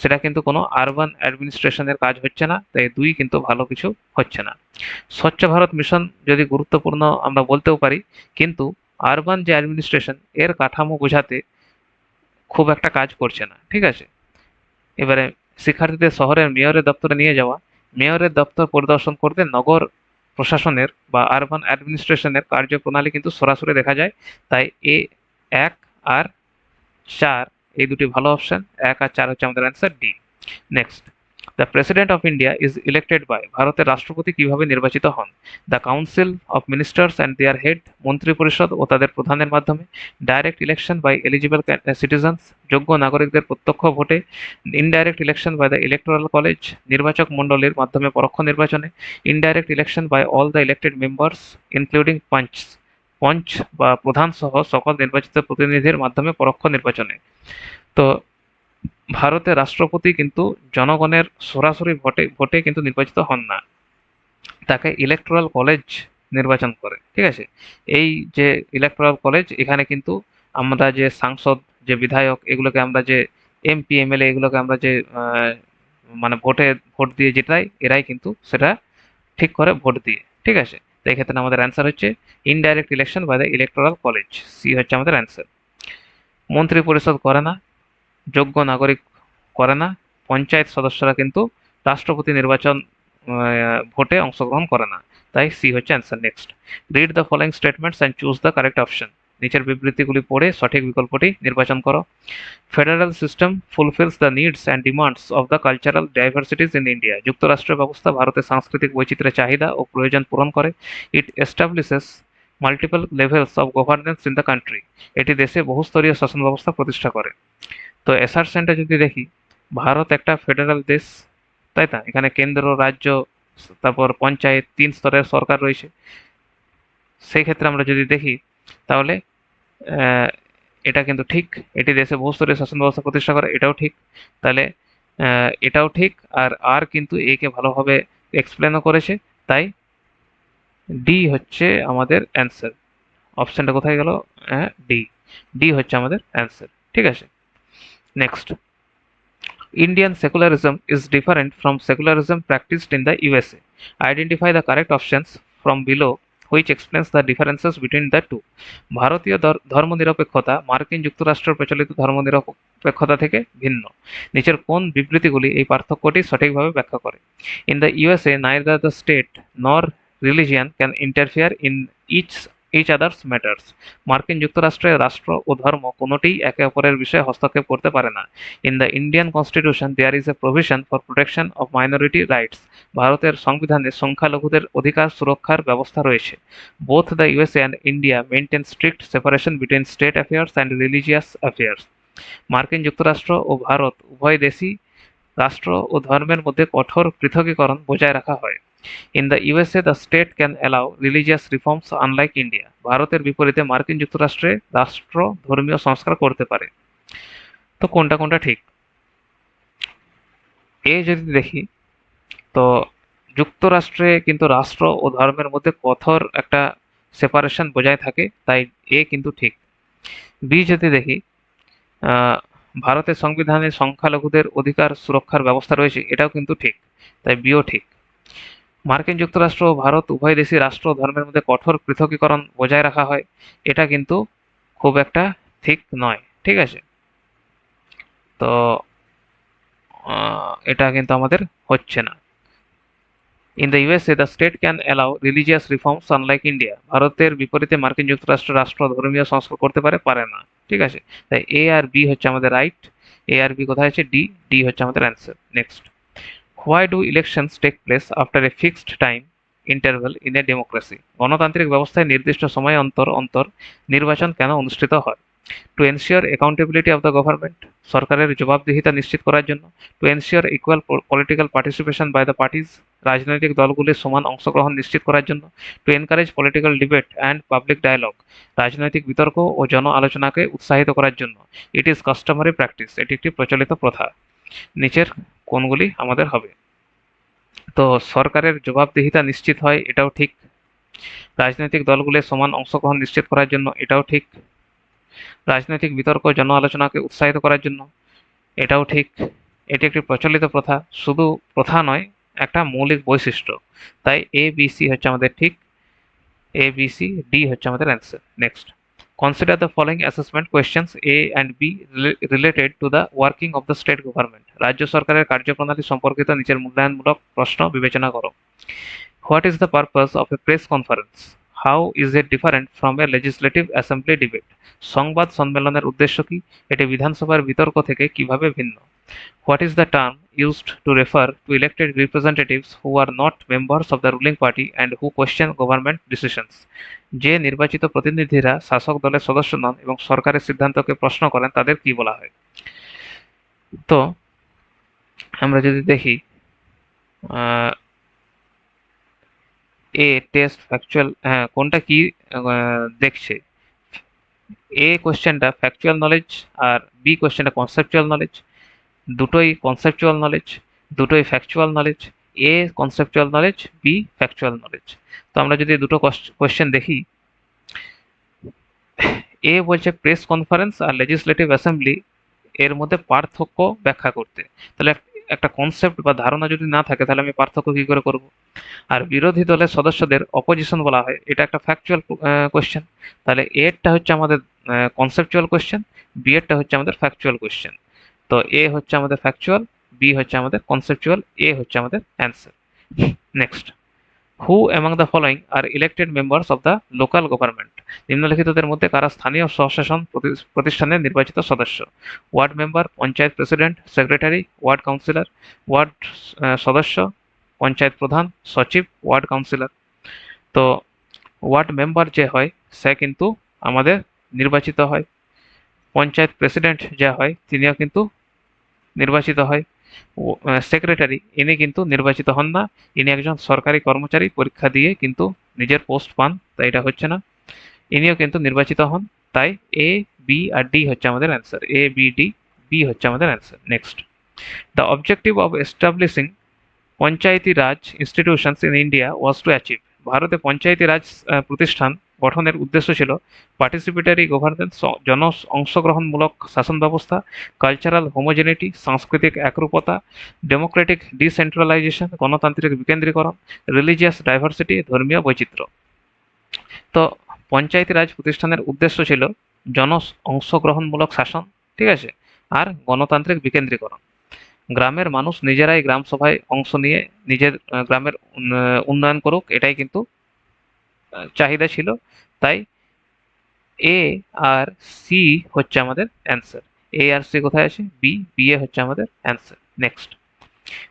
সেটা কিন্তু কোনো আরবান অ্যাডমিনিস্ট্রেশনের কাজ হচ্ছে না, তাই দুই কিন্তু ভালো কিছু হচ্ছে না। স্বচ্ছ ভারত মিশন যদি গুরুত্বপূর্ণ আমরা বলতেও পারি, কিন্তু আরবান যে অ্যাডমিনিস্ট্রেশন এর কাঠামো বোঝাতে খুব একটা কাজ করছে না, ঠিক আছে? এবারে শিক্ষার্থীদের শহরের মেয়রের দপ্তরে নিয়ে যাওয়া, মেয়রের দপ্তর পরিদর্শন করতে নগর প্রশাসনের বা আরবান অ্যাডমিনিস্ট্রেশনের কার্যপ্রণালী কিন্তু সরাসরি দেখা যায়, তাই এ এক আর চার এই দুটি ভালো অপশন। এক আর চার হচ্ছে আমাদের answer D. Next, the president of India is elected by, ভারতের রাষ্ট্রপতি কিভাবে নির্বাচিত হন? The council of ministers and their head, মন্ত্রী পরিষদ ও তাদের প্রধানের মাধ্যমে। Direct election by eligible citizens, যোগ্য নাগরিকদের প্রত্যক্ষ ভোটে। Indirect election by the electoral college, নির্বাচক মণ্ডলীর মাধ্যমে পরোক্ষ নির্বাচনে। Indirect election by all the elected members including panch, panch বা প্রধান সহ সকল নির্বাচিত প্রতিনিধির মাধ্যমে পরোক্ষ নির্বাচনে। তো ভারতের রাষ্ট্রপতি কিন্তু জনগণের সরাসরি ভোটে ভোটে কিন্তু নির্বাচিত হন না, তাকে ইলেকটোরাল কলেজ নির্বাচন করে, ঠিক আছে? এই যে ইলেকটোরাল কলেজ, এখানে কিন্তু আমরা যে সাংসদ, যে বিধায়ক, এগুলোকে আমরা যে এমপি এমএলএ এগুলোকে আমরা যে মানে ভোট দিয়ে যেটাই এরাই কিন্তু সেটা ঠিক করে ভোট দিয়ে, ঠিক আছে? তো এক্ষেত্রে আমাদের অ্যান্সার হচ্ছে indirect election by the electoral college, C হচ্ছে আমাদের অ্যান্সার। মন্ত্রী পরিষদ করে না, যোগ্য নাগরিক করে না, পঞ্চায়েত সদস্যরা কিন্তু রাষ্ট্রপতি নির্বাচন ভোটে অংশগ্রহণ করে না, তাই সি হচ্ছে answer. Next, read the following statements and choose the correct option, নিচের বিবৃতিগুলি পড়ে সঠিক বিকল্পটি নির্বাচন করো। Federal system ফুলফিলস the needs and demands of the cultural ডাইভার্সিটিস in India, যুক্তরাষ্ট্রের ব্যবস্থা ভারতের সাংস্কৃতিক বৈচিত্র্যের চাহিদা ও প্রয়োজন পূরণ করে। It establishes multiple levels of governance in the country, এটি দেশে বহুস্তরীয় শাসন ব্যবস্থা প্রতিষ্ঠা করে। তো অ্যাসারশনটা যদি দেখি, ভারত একটা ফেডারেল দেশ, তাই না? এখানে কেন্দ্র, রাজ্য, তারপর পঞ্চায়েত, তিন স্তরের সরকার রয়েছে। সেই ক্ষেত্রে আমরা যদি দেখি তাহলে এটা কিন্তু ঠিক, এটি দেশে বহুস্তরীয় শাসন ব্যবস্থা প্রতিষ্ঠা করে, এটাও ঠিক। তাহলে এটাও ঠিক, আর আর কিন্তু একে ভালোভাবে এক্সপ্লেনও করেছে, তাই ডি হচ্ছে আমাদের অ্যান্সার। অপশনটা কোথায় গেল? ডি, ডি হচ্ছে আমাদের অ্যান্সার, ঠিক আছে? Next, Indian secularism is different from secularism practiced in the USA. Identify the correct options from below which explains the differences between the two. ভারতীয় ধর্মনিরপেক্ষতা মার্কিন যুক্তরাষ্ট্রের প্রচলিত ধর্মনিরপেক্ষতা থেকে ভিন্ন। নিচের কোন বিবৃতিগুলি এই পার্থক্যটি সঠিকভাবে ব্যাখ্যা করে? In the USA, neither the state nor religion can interfere in each each other's matters. মার্কিন যুক্তরাষ্ট্রের রাষ্ট্র ও ধর্ম কোনোটিই একে অপরের বিষয়ে হস্তক্ষেপ করতে পারে না। In the Indian constitution there is a provision for protection of minority rights. ভারতের সংবিধানে সংখ্যালঘুদের অধিকার সুরক্ষার ব্যবস্থা রয়েছে। Both the USA and India maintain strict separation between state affairs and religious affairs. মার্কিন যুক্তরাষ্ট্র ও ভারত উভয় দেশই রাষ্ট্র ও ধর্মের মধ্যে কঠোর পৃথকীকরণ বজায় রাখা হয়। In the USA the state can allow religious reforms unlike India. ভারতের বিপরীতে মার্কিন যুক্তরাষ্ট্রে রাষ্ট্র ধর্মীয় সংস্কার করতে পারে। তো কোনটা কোনটা ঠিক? যদি দেখি, তো যুক্তরাষ্ট্রে কিন্তু রাষ্ট্র ও ধর্মের মধ্যে কঠোর একটা সেপারেশন বজায় থাকে, তাই কিন্তু ঠিক। যদি দেখি, আহ, ভারতের সংবিধানে সংখ্যালঘুদের অধিকার সুরক্ষার ব্যবস্থা রয়েছে, এটাও কিন্তু ঠিক, তাই বিও ঠিক। মার্কিন যুক্তরাষ্ট্র ও ভারত উভয় দেশই রাষ্ট্র ও ধর্মের মধ্যে কঠোর পৃথকীকরণ বজায় রাখা হয়, এটা কিন্তু খুব একটা ঠিক নয়। ঠিক আছে, তো এটা কিন্তু আমাদের হচ্ছে না। In the USA the state can allow religious reforms unlike India. ভারতের বিপরীতে মার্কিন যুক্তরাষ্ট্র রাষ্ট্র ধর্মীয় সংস্কার করতে পারে না। ঠিক আছে, তাই এ আর বি হচ্ছে আমাদের রাইট। এ আর বি কোথায় আছে? ডি। ডি হচ্ছে আমাদের answer. Next, why do elections take place after a fixed time interval in a democracy? গণতান্ত্রিক ব্যবস্থায় নির্দিষ্ট সময় অন্তর অন্তর নির্বাচন কেন অনুষ্ঠিত হয়? To ensure accountability of the government, সরকারের জবাবদিহিতা নিশ্চিত করার জন্য। To ensure equal political participation by the parties, রাজনৈতিক দলগুলির সমান অংশগ্রহণ নিশ্চিত করার জন্য। To encourage political debate and public dialogue, রাজনৈতিক বিতর্ক ও জন আলোচনাকে উৎসাহিত করার জন্য। ইট ইজ কাস্টমারি প্র্যাকটিস, এটি একটি প্রচলিত প্রথা। নিচের কোনগুলি আমাদের হবে? তো সরকারের জবাবদিহিতা নিশ্চিত হয়, এটাও ঠিক। রাজনৈতিক দলগুলির সমান অংশগ্রহণ নিশ্চিত করার জন্য, এটাও ঠিক। রাজনৈতিক বিতর্ক জন আলোচনাকে উৎসাহিত করার জন্য, এটাও ঠিক। এটি একটি প্রচলিত প্রথা, শুধু প্রথা নয়, একটা মৌলিক বৈশিষ্ট্য। তাই এ বি সি হচ্ছে আমাদের ঠিক। এ বি সি ডি হচ্ছে আমাদের answer. Next, consider the following assessment questions A and be related to the working of the state government. রাজ্য সরকারের কার্যপ্রণালী সম্পর্কিত নিচের মূল্যায়নমূলক প্রশ্ন বিবেচনা করো। What is the purpose of a press conference? How is it different from a legislative assembly debate? সংবাদ সম্মেলনের উদ্দেশ্য কি? এটি বিধানসভার বিতর্ক থেকে কিভাবে ভিন্ন? What is the term used to refer to elected representatives who are not members of the ruling party and who question government decisions? যে নির্বাচিত প্রতিনিধিরা শাসক দলের সদস্য নন এবং সরকারের সিদ্ধান্তকে প্রশ্ন করেন, তাদের কি বলা হয়? তো আমরা যদি দেখি, এ টেস্ট ফ্যাকচুয়াল, হ্যাঁ কোনটা কি দেখছে? এ কোশ্চেনটা ফ্যাকচুয়াল নলেজ আর বি কোশ্চেনটা কনসেপচুয়াল নলেজ। দুটোই কনসেপচুয়াল নলেজ, দুটোই factual knowledge. A conceptual knowledge, B factual knowledge. তো আমরা যদি দুটো কোশ্চেন দেখি, এ বলছে প্রেস কনফারেন্স আর লেজিসলেটিভ অ্যাসেম্বলি এর মধ্যে পার্থক্য ব্যাখ্যা করতে। তাহলে একটা কনসেপ্ট বা ধারণা যদি না থাকে, তাহলে আমি পার্থক্য কি করে করব? আর বিরোধী দলের সদস্যদের অপোজিশন বলা হয়, এটা একটা ফ্যাকচুয়াল কোশ্চেন। তাহলে এরটা হচ্ছে আমাদের কনসেপচুয়াল কোশ্চেন, বি এরটা হচ্ছে আমাদের ফ্যাকচুয়াল কোশ্চেন। তো এ হচ্ছে আমাদের ফ্যাকচুয়াল, বি হচ্ছে আমাদের কনসেপচুয়াল, এ হচ্ছে আমাদের answer. Next, who among the following are elected members of the local government? নিম্নলিখিতদের মধ্যে কারা স্থানীয় স্বশাসন প্রতিষ্ঠানের নির্বাচিত সদস্য? Ward member, panchayat president, secretary, ward councillor. Ward সদস্য, পঞ্চায়েত প্রধান, সচিব, ওয়ার্ড কাউন্সিলর। তো ওয়ার্ড মেম্বার যে হয় সে কিন্তু আমাদের নির্বাচিত হয়। পঞ্চায়েত প্রেসিডেন্ট যে হয় তিনিও কিন্তু নির্বাচিত হয়। সেক্রেটারি ইনি কিন্তু নির্বাচিত হন না, ইনি একজন সরকারি কর্মচারী, পরীক্ষা দিয়ে কিন্তু নিজের পোস্ট পান, তাই এটা হচ্ছে না। ইনিও কিন্তু নির্বাচিত হন, তাই এ বি আর ডি হচ্ছে আমাদের answer. A B D, B হচ্ছে আমাদের answer. Next, the objective of establishing Panchayati Raj institutions in India was to achieve. ভারতে পঞ্চায়েতি রাজ প্রতিষ্ঠান গঠনের উদ্দেশ্য ছিল পার্টিসিপেটারি গভর্নেন্স, জন অংশগ্রহণমূলক শাসন ব্যবস্থা, কালচারাল হোমোজেনিটি, সাংস্কৃতিক একরূপতা, ডেমোক্রেটিক ডিসেন্ট্রালাইজেশন, গণতান্ত্রিক বিকেন্দ্রীকরণ, রিলিজিয়াস ডাইভার্সিটি, ধর্মীয় বৈচিত্র্য। তো পঞ্চায়েতি রাজ প্রতিষ্ঠানের উদ্দেশ্য ছিল জন অংশগ্রহণমূলক শাসন, ঠিক আছে, আর গণতান্ত্রিক বিকেন্দ্রীকরণ। গ্রামের মানুষ নিজেরাই গ্রাম সভায় অংশ নিয়ে নিজের গ্রামের উন্নয়ন করুক, এটাই কিন্তু চাহিদা ছিল, তাই এ আর সি হচ্ছে আমাদের অ্যান্সার। এ আর সি কোথায় আছে? বি এ হচ্ছে আমাদের answer. Next,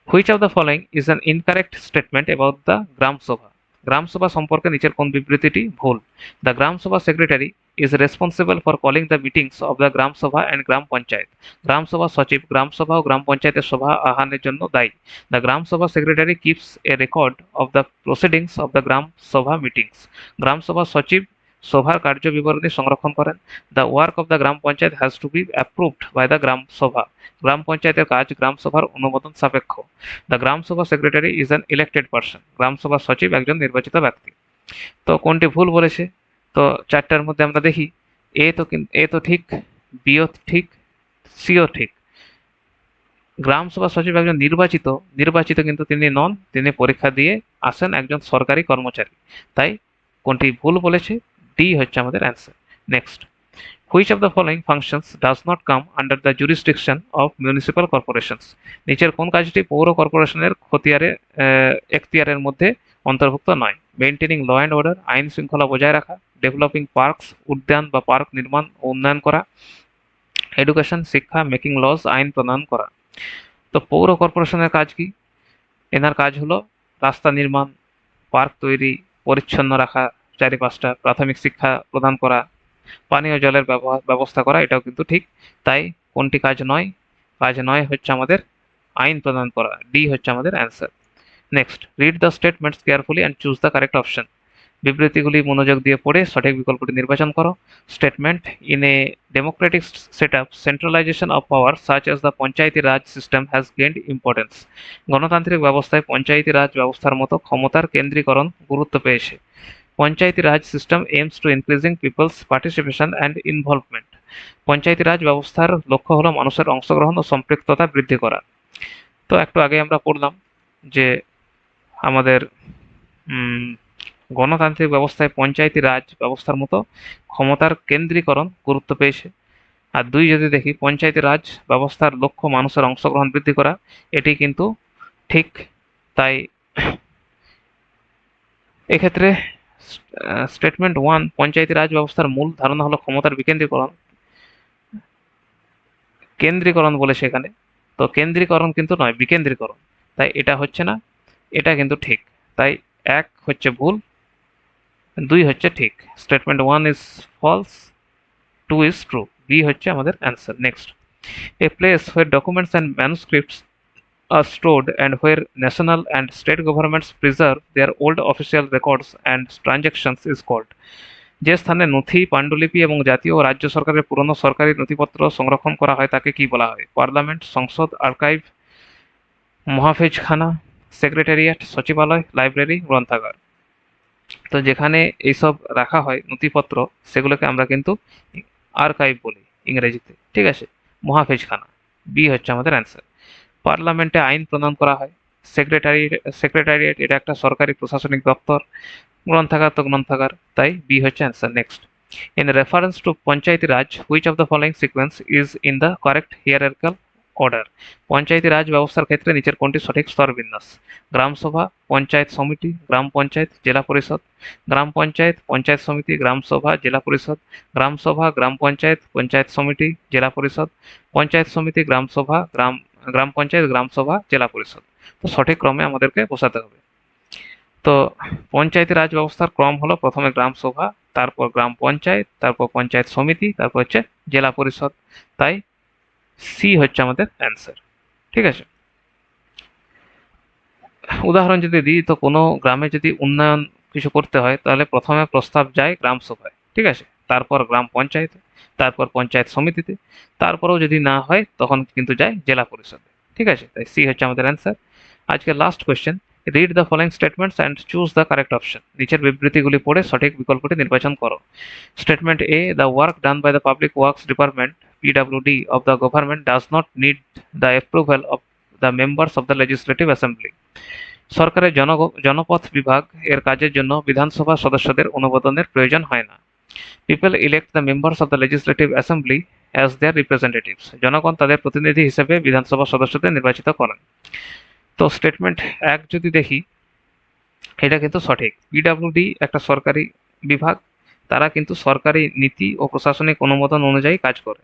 which of the following is an incorrect statement about the gram sabha? গ্রাম সভা সম্পর্কে নিচের কোন বিবৃতিটি ভুল? The gram sabha secretary is responsible for calling the meetings of the gram sabha and গ্রাম পঞ্চায়েত। গ্রাম সভা সচিব গ্রাম সভা ও গ্রাম পঞ্চায়েতের সভা আহ্বানের জন্য দায়ী। The gram sabha secretary keeps a record of the proceedings of the gram sabha meetings. গ্রাম সভা সচিব সভার কার্য বিবরণী সংরক্ষণ করেন। The work of the gram panchayat has to be approved by the gram sabha. গ্রাম পঞ্চায়েতের কাজ গ্রাম সভার অনুমোদন সাপেক্ষ। The gram sabha secretary is an elected person. গ্রাম সভার সচিব একজন নির্বাচিত ব্যক্তি। তো কোনটি ভুল বলেছে? তো চারটার মধ্যে আমরা দেখি, এ তো ঠিক, বিও ঠিক, সিও ঠিক। গ্রাম সভা সচিব একজন নির্বাচিত কিন্তু তিনি নন, তিনি পরীক্ষা দিয়ে আসেন, একজন সরকারি কর্মচারী। তাই কোনটি ভুল বলেছে? ডি হচ্ছে আমাদের answer. Next, which of the following functions does not come under the jurisdiction of municipal corporations? নিচের কোন কাজটি পৌর কর্পোরেশনের এখতিয়ারের মধ্যে অন্তর্ভুক্ত নয়? মেইনটেনিং ল অ্যান্ড অর্ডার, আইন শৃঙ্খলা বজায় রাখা, ডেভেলপিং পার্কস, উদ্যান বা পার্ক নির্মাণ ও উন্নয়ন করা, এডুকেশন শিক্ষা, মেকিং লজ আইন প্রণয়ন করা। তো পৌর কর্পোরেশনের কাজ কি? এনার কাজ হলো রাস্তা নির্মাণ, পার্ক তৈরি, পরিচ্ছন্ন রাখা চারিপাশটা, প্রাথমিক শিক্ষা প্রদান করা, পানীয় জলের ব্যবস্থা করা। এটাও কিন্তু ঠিক। তাই কোনটি কাজ নয়? কাজ নয় হচ্ছে আমাদের আইন প্রদান করা। ডি হচ্ছে আমাদের answer. Next, read the statements carefully and choose the correct option. বিবৃতিগুলি মনোযোগ দিয়ে পড়ে সঠিক বিকল্পটি নির্বাচন করো। Statement, in a democratic setup centralisation of power such as the panchayati raj system has gained importance. গণতান্ত্রিক ব্যবস্থায় পঞ্চায়েতি রাজ ব্যবস্থার মতো ক্ষমতার কেন্দ্রীকরণ গুরুত্ব পেয়েছে। Panchayati raj system aims to increasing people's participation and involvement. Panchayati raj ব্যবস্থার লক্ষ্য হলো মানুষের অংশগ্রহণ ও সম্পৃক্ততা বৃদ্ধি করা। তো একটু আগে আমরা পড়লাম যে আমাদের গণতান্ত্রিক ব্যবস্থায় পঞ্চায়েতি রাজ ব্যবস্থার মতো ক্ষমতার কেন্দ্রীকরণ গুরুত্ব পেয়েছে। আর দুই যদি দেখি, পঞ্চায়েতি রাজ ব্যবস্থার লক্ষ্য মানুষের অংশগ্রহণ বৃদ্ধি করা, এটি কিন্তু ঠিক। তাই এক্ষেত্রে স্টেটমেন্ট ওয়ান, পঞ্চায়েতি রাজ ব্যবস্থার মূল ধারণা হলো ক্ষমতার বিকেন্দ্রীকরণ, কেন্দ্রীকরণ বলে সেখানে, তো কেন্দ্রীকরণ কিন্তু নয়, বিকেন্দ্রীকরণ। তাই এটা হচ্ছে না, এটা কিন্তু ঠিক। তাই এক হচ্ছে ভুল, দুই হচ্ছে ঠিক। Statement one is false, two is true. B হচ্ছে আমাদের answer. Next, a place where documents and manuscripts are stored and where national and state governments preserve their old official records and transactions is called. যে স্থানে নথি, পাণ্ডুলিপি এবং জাতীয় ও রাজ্য সরকারের পুরনো সরকারি নথিপত্র সংরক্ষণ করা হয় তাকে কি বলা হয়? পার্লামেন্ট, সংসদ, আর্কাইভ, মহাফেজখানা, সেক্রেটারিয়েট, সচিবালয়, লাইব্রেরি, গ্রন্থাগার। তো যেখানে এইসব রাখা হয় নথিপত্র, সেগুলোকে আমরা কিন্তু আর্কাইভ বলি ইংরেজিতে, ঠিক আছে? মহাফেজখানা, বি হচ্ছে আমাদের অ্যান্সার। পার্লামেন্টে আইন প্রণয়ন করা হয়। সেক্রেটারিয়েট এটা একটা সরকারি প্রশাসনিক দপ্তর। গ্রন্থাগার তো গ্রন্থাগার, তাই বি হচ্ছে answer. Next, in reference to panchayati raj, which of the following sequence is in the correct hierarchical order? Panchayati raj ব্যবস্থার ক্ষেত্রে নিচের কোনটি সঠিক স্তর বিন্যাস? গ্রাম সভা, পঞ্চায়েত সমিতি, গ্রাম পঞ্চায়েত, জেলা পরিষদ। গ্রাম পঞ্চায়েত, পঞ্চায়েত সমিতি, গ্রাম সভা, জেলা পরিষদ। গ্রাম সভা, গ্রাম পঞ্চায়েত, পঞ্চায়েত সমিতি, জেলা পরিষদ। পঞ্চায়েত সমিতি, গ্রাম সভা, গ্রাম পঞ্চায়েত, গ্রাম সভা, জেলা পরিষদ। তো সঠিক ক্রমে আমাদেরকে বসাতে হবে। তো পঞ্চায়েতি রাজ ব্যবস্থার ক্রম হলো প্রথমে গ্রাম সভা, তারপর গ্রাম পঞ্চায়েত, তারপর পঞ্চায়েত সমিতি, তারপর হচ্ছে জেলা পরিষদ। তাই সি হচ্ছে আমাদের অ্যান্সার, ঠিক আছে? উদাহরণ যদি দিই, তো কোনো গ্রামে যদি উন্নয়ন কিছু করতে হয় তাহলে প্রথমে প্রস্তাব যায় গ্রাম সভায়, ঠিক আছে? তারপর গ্রাম পঞ্চায়েতে, তারপর পঞ্চায়েত সমিতিতে, তারপরেও যদি না হয় তখন কিন্তু যায় জেলা পরিষদে, ঠিক আছে? তাই সি হচ্ছে আমাদের অ্যান্সার। আজকে last question, read the following statements and choose the correct option. নিচের বিবৃতিগুলি পড়ে সঠিক বিকল্পটি নির্বাচন করো। Statement A, the work done by the public works department PWD of the government does not need the approval of the members of the legislative assembly. সরকারের জনপথ বিভাগ এর কাজের জন্য বিধানসভা সদস্যদের অনুমোদনের প্রয়োজন হয় না। People elect the members of the legislative assembly as their representatives. জনগণ তাদের প্রতিনিধি হিসেবে বিধানসভা সদস্যদের নির্বাচিত করেন। তো স্টেটমেন্ট এক যদি দেখি, এটা কিন্তু সঠিক। পিডব্লিউডি একটা সরকারি বিভাগ, তারা কিন্তু সরকারি নীতি ও প্রশাসনিক অনুমোদন অনুযায়ী কাজ করে।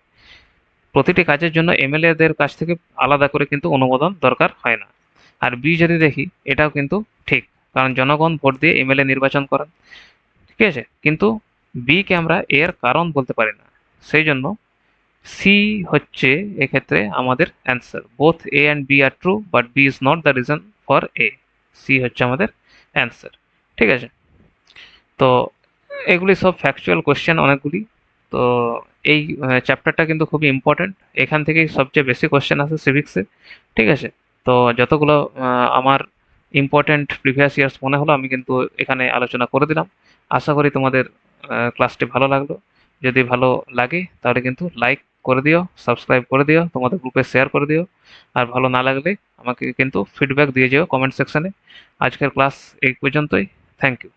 প্রতিটি কাজের জন্য এমএলএদের কাছ থেকে আলাদা করে কিন্তু অনুমোদন দরকার হয় না। আর বি যদি দেখি, এটাও কিন্তু ঠিক, কারণ জনগণ ভোট দিয়ে এমএলএ নির্বাচন করেন, ঠিক আছে। কিন্তু বি কে আমরা এর কারণ বলতে পারি না, সেই জন্য সি হচ্ছে এক্ষেত্রে আমাদের answer. Both A and B are true, but B is not the reason for A. C হচ্ছে আমাদের অ্যান্সার, ঠিক আছে। তো এগুলি সব ফ্যাকচুয়াল কোশ্চেন অনেকগুলি। তো এই চ্যাপ্টারটা কিন্তু খুবই ইম্পর্ট্যান্ট, এখান থেকেই সবচেয়ে বেশি কোশ্চেন আসে সিভিক্সে, ঠিক আছে। তো যতগুলো আমার ইম্পর্ট্যান্ট প্রিভিয়াস ইয়ার্স মনে হলো আমি কিন্তু এখানে আলোচনা করে দিলাম। আশা করি তোমাদের ক্লাসটি ভালো লাগলো। যদি ভালো লাগে তাহলে কিন্তু লাইক করে দিও, সাবস্ক্রাইব করে দিও, তোমাদের গ্রুপে শেয়ার করে দিও। আর ভালো না লাগলে আমাকে কিন্তু ফিডব্যাক দিয়ে যেও কমেন্ট সেকশনে। আজকের ক্লাস এই পর্যন্তই। Thank you.